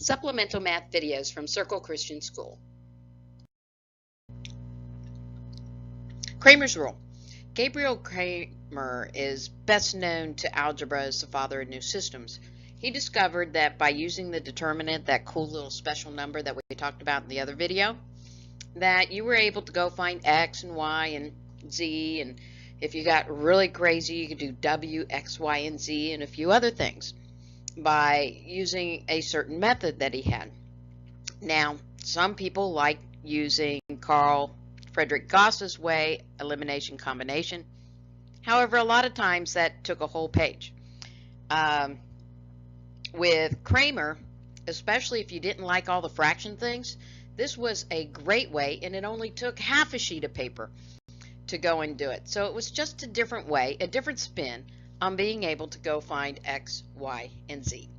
Supplemental math videos from Circle Christian School. Cramer's rule. Gabriel Cramer is best known to algebra as the father of new systems. He discovered that by using the determinant, that cool little special number that we talked about in the other video, that you were able to go find x and y and z, and if you got really crazy, you could do w, x, y, and z, and a few other things by using a certain method that he had. Now, some people like using Carl Friedrich Gaus's way, elimination combination. However, a lot of times that took a whole page. With Cramer, especially if you didn't like all the fraction things, this was a great way, and it only took half a sheet of paper to go and do it. So it was just a different way, a different spin on being able to go find x, y, and z.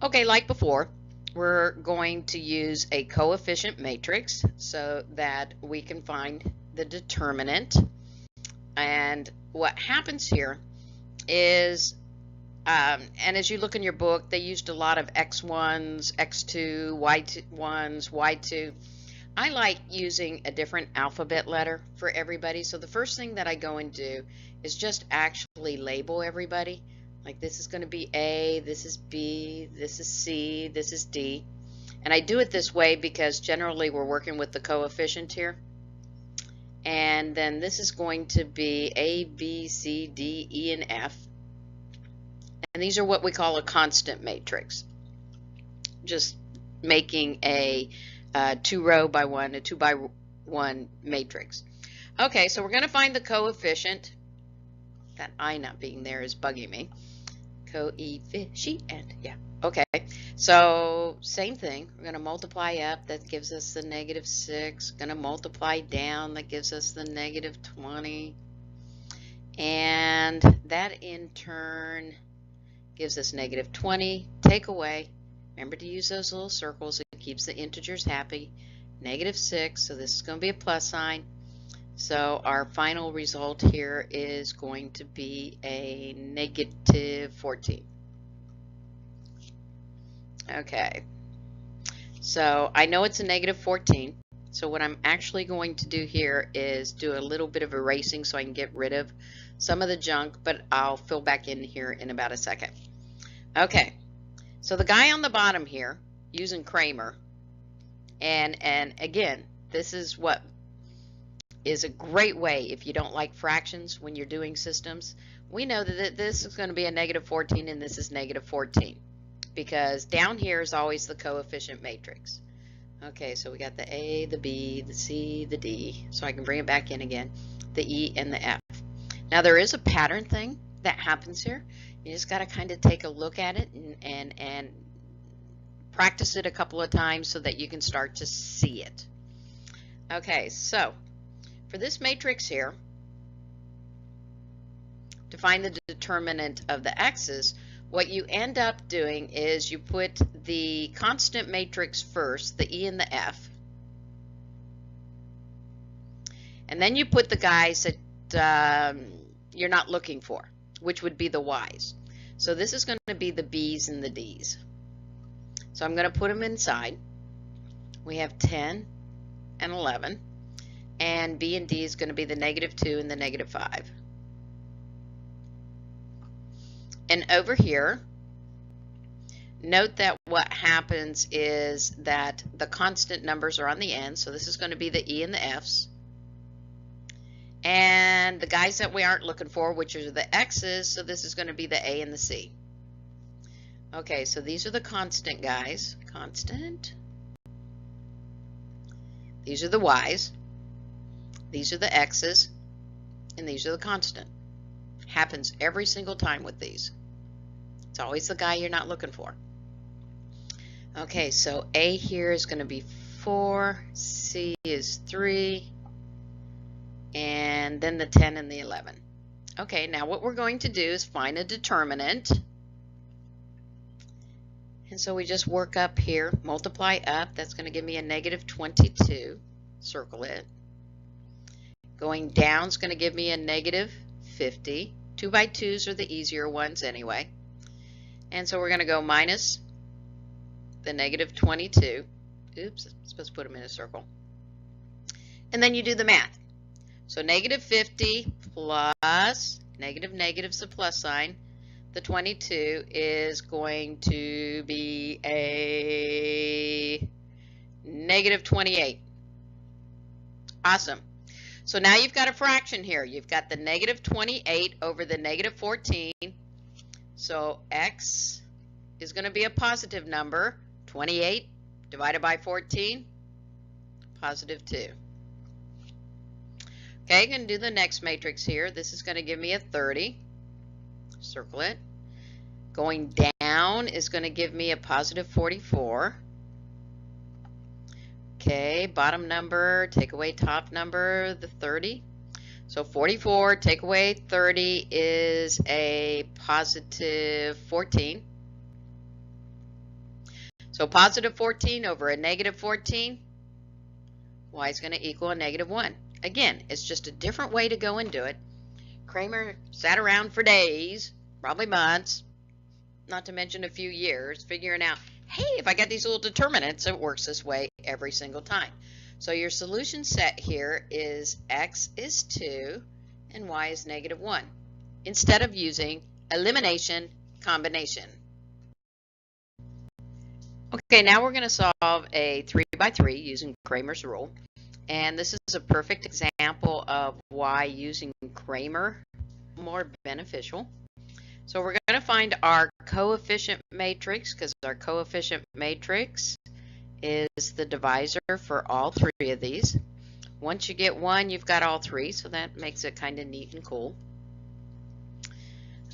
Okay, like before, we're going to use a coefficient matrix so that we can find the determinant. And what happens here is, and as you look in your book, they used a lot of x1s, x2, y1s, y2. I like using a different alphabet letter for everybody. So the first thing that I go and do is just actually label everybody. Like this is going to be A, this is B, this is C, this is D. And I do it this way because generally we're working with the coefficient here. And then this is going to be A, B, C, D, E, and F. And these are what we call a constant matrix. Just making a 2-row by 1, a 2-by-1 matrix. Okay, so we're going to find the coefficient. That I not being there is bugging me. Coefficient, yeah. Okay, so same thing. We're going to multiply up. That gives us the -6. Going to multiply down. That gives us the -20. And that in turn gives us -20. Take away. Remember to use those little circles. It keeps the integers happy. -6, so this is going to be a plus sign. So our final result here is going to be a -14. Okay, so I know it's a -14. So what I'm actually going to do here is do a little bit of erasing so I can get rid of some of the junk, but I'll fill back in here in about a second. Okay, so the guy on the bottom here using Cramer, and again, this is what is a great way if you don't like fractions when you're doing systems. We know that this is going to be a -14 and this is -14 because down here is always the coefficient matrix. Okay, so we got the A, the B, the C, the D, so I can bring it back in again, the E and the F. Now there is a pattern thing that happens here. You just got to kind of take a look at it and practice it a couple of times so that you can start to see it. Okay, so for this matrix here, to find the determinant of the x's, what you end up doing is you put the constant matrix first, the E and the F, and then you put the guys that you're not looking for, which would be the y's. So this is going to be the b's and the d's. So I'm going to put them inside. We have 10 and 11. And B and D is going to be the -2 and the -5. And over here, note that what happens is that the constant numbers are on the end. So this is going to be the E and the F's. And the guys that we aren't looking for, which are the X's, so this is going to be the A and the C. Okay, so these are the constant guys. Constant. These are the Y's. These are the X's, and these are the constant. Happens every single time with these. It's always the guy you're not looking for. Okay, so A here is going to be 4, C is 3, and then the 10 and the 11. Okay, now what we're going to do is find a determinant. And so we just work up here, multiply up. That's going to give me a -22. Circle it. Going down is going to give me a -50. 2 by 2s are the easier ones anyway. And so we're going to go minus the negative 22. Oops, I'm supposed to put them in a circle. And then you do the math. So negative 50 plus negative's a plus sign. The 22 is going to be a negative 28. Awesome. So now you've got a fraction here. You've got the negative 28 over the negative 14. So x is going to be a positive number. 28 divided by 14, positive 2. Okay, I'm going to do the next matrix here. This is going to give me a 30. Circle it. Going down is going to give me a positive 44. Okay, bottom number, take away top number, the 30. So 44, take away 30 is a positive 14. So positive 14 over a negative 14, y is going to equal a negative 1. Again, it's just a different way to go and do it. Cramer sat around for days, probably months, not to mention a few years, figuring out, hey, if I get these little determinants, it works this way every single time. So your solution set here is x is 2 and y is negative 1, instead of using elimination combination. Okay, now we're going to solve a 3 by 3 using Cramer's rule. And this is a perfect example of why using Cramer is more beneficial. So we're going to find our coefficient matrix, because our coefficient matrix is the divisor for all three of these. Once you get one, you've got all three, so that makes it kind of neat and cool.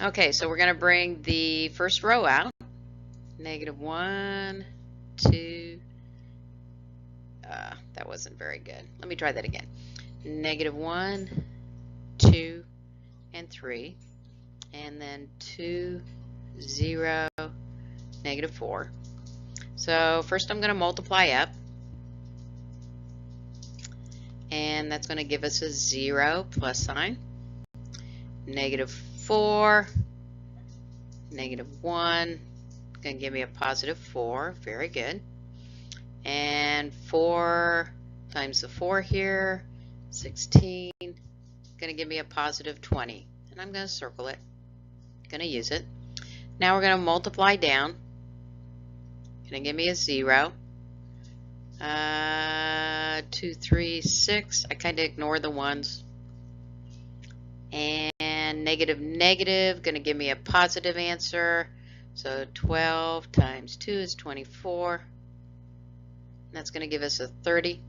Okay, so we're going to bring the first row out. Negative 1, 2, that wasn't very good. Let me try that again. Negative 1, 2, and 3. And then 2, 0, negative 4. So first I'm going to multiply up. And that's going to give us a 0 plus sign. Negative 4, negative 1. Going to give me a positive 4. Very good. And 4 times the 4 here, 16. Going to give me a positive 20. And I'm going to circle it. Going to use it. Now we're going to multiply down. Going to give me a 0. 2, 3, 6. I kind of ignore the ones. And negative, negative. Going to give me a positive answer. So 12 times 2 is 24. That's going to give us a 30.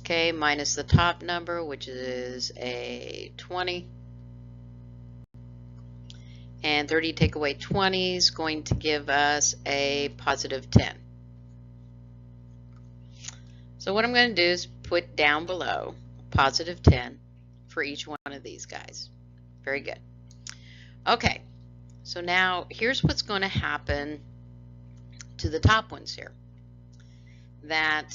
Okay, minus the top number, which is a 20. And 30 take away 20 is going to give us a positive 10. So what I'm going to do is put down below positive 10 for each one of these guys. Very good. Okay. So now here's what's going to happen to the top ones here. That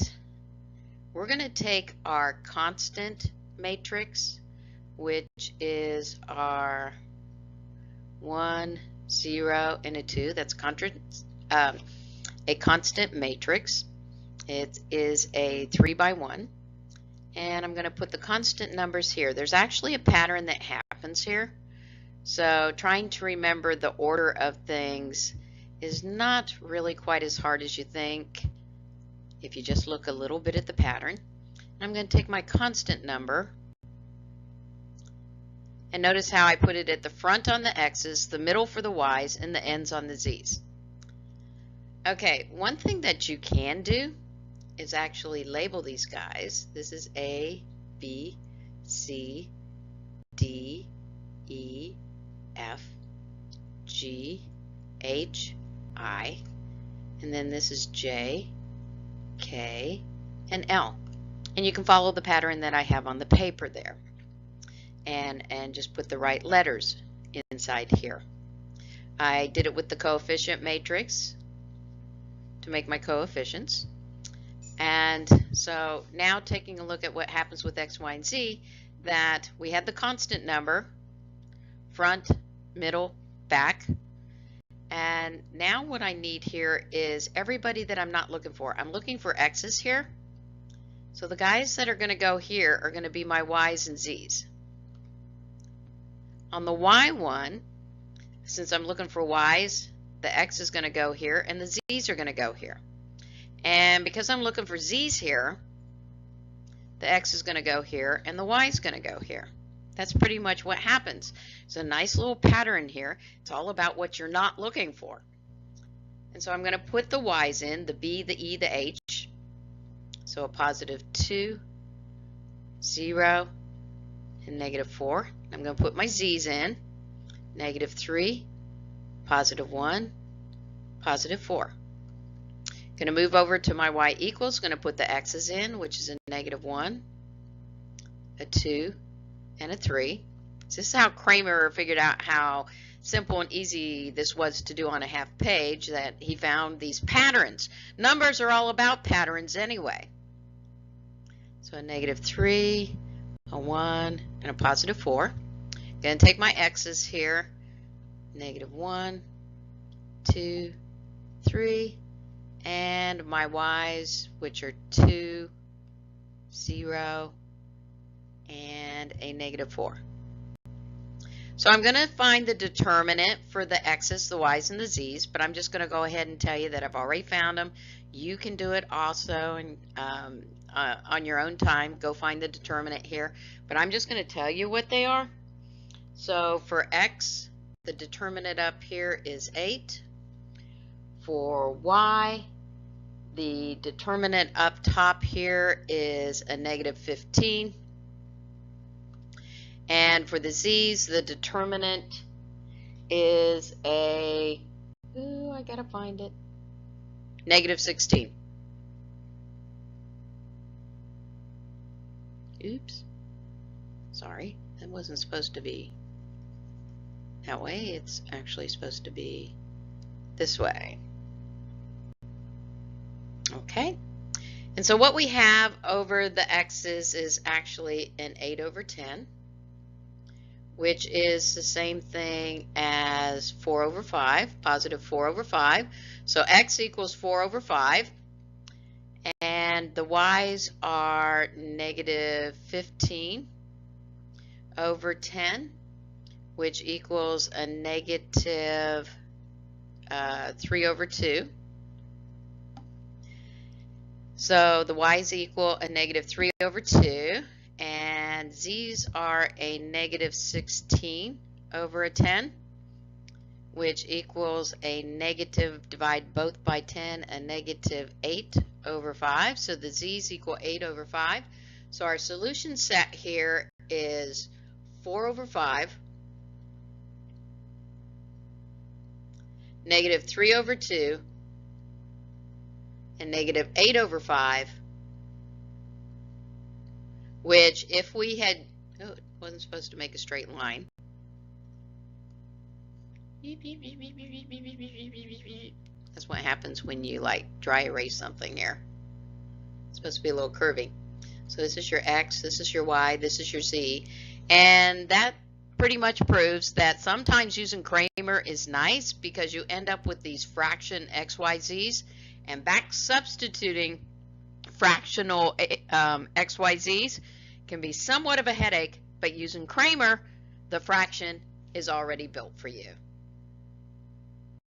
we're going to take our constant matrix, which is our 1, 0, and a 2. That's a constant matrix. It is a 3 by 1. And I'm going to put the constant numbers here. There's actually a pattern that happens here. So trying to remember the order of things is not really quite as hard as you think if you just look a little bit at the pattern. And I'm going to take my constant number and notice how I put it at the front on the x's, the middle for the y's, and the ends on the z's. Okay, one thing that you can do is actually label these guys. This is A, B, C, D, E, F, G, H, I, and then this is J, K, and L. And you can follow the pattern that I have on the paper there and just put the right letters inside here. I did it with the coefficient matrix to make my coefficients. And so now taking a look at what happens with X, Y, and Z, that we had the constant number, front, middle, back, And now what I need here is everybody that I'm not looking for. I'm looking for x's here. So the guys that are going to go here are going to be my y's and z's. On the y one, since I'm looking for y's, the x is going to go here and the z's are going to go here. And because I'm looking for z's here, the x is going to go here and the y is going to go here. That's pretty much what happens. It's a nice little pattern here. It's all about what you're not looking for. And so I'm going to put the y's in, the b, the e, the h. So a positive 2, 0, and negative 4. I'm going to put my z's in, negative 3, positive 1, positive 4. Going to move over to my y equals, going to put the x's in, which is a negative 1, a 2, and a 3. So this is how Cramer figured out how simple and easy this was to do on a half page, that he found these patterns. Numbers are all about patterns anyway. So a negative 3, a 1, and a positive 4. Going to take my x's here, negative 1, 2, 3, and my y's, which are 2, 0, and a negative 4. So I'm going to find the determinant for the x's, the y's, and the z's, but I'm just going to go ahead and tell you that I've already found them. You can do it also and on your own time. Go find the determinant here, but I'm just going to tell you what they are. So for x, the determinant up here is 8. For y, the determinant up top here is a negative 15. And for the z's, the determinant is a, I gotta find it, negative 16. Oops, sorry, that wasn't supposed to be that way. It's actually supposed to be this way. Okay, and so what we have over the x's is actually an 8 over 10. Which is the same thing as 4 over 5, positive 4 over 5. So x equals 4 over 5. And the y's are negative 15 over 10, which equals a negative 3 over 2. So the y's equal a negative 3 over 2. And z's are a negative 16 over a 10, which equals a negative, divide both by 10, a negative 8 over 5. So the z's equal 8 over 5. So our solution set here is 4 over 5, negative 3 over 2, and negative 8 over 5. Which, if we had, oh, it wasn't supposed to make a straight line. That's what happens when you like dry erase something there. It's supposed to be a little curvy. So this is your x, this is your y, this is your z. And that pretty much proves that sometimes using Cramer is nice because you end up with these fraction x, y, z's, and back substituting fractional x, y, z's can be somewhat of a headache, but using Cramer, the fraction is already built for you.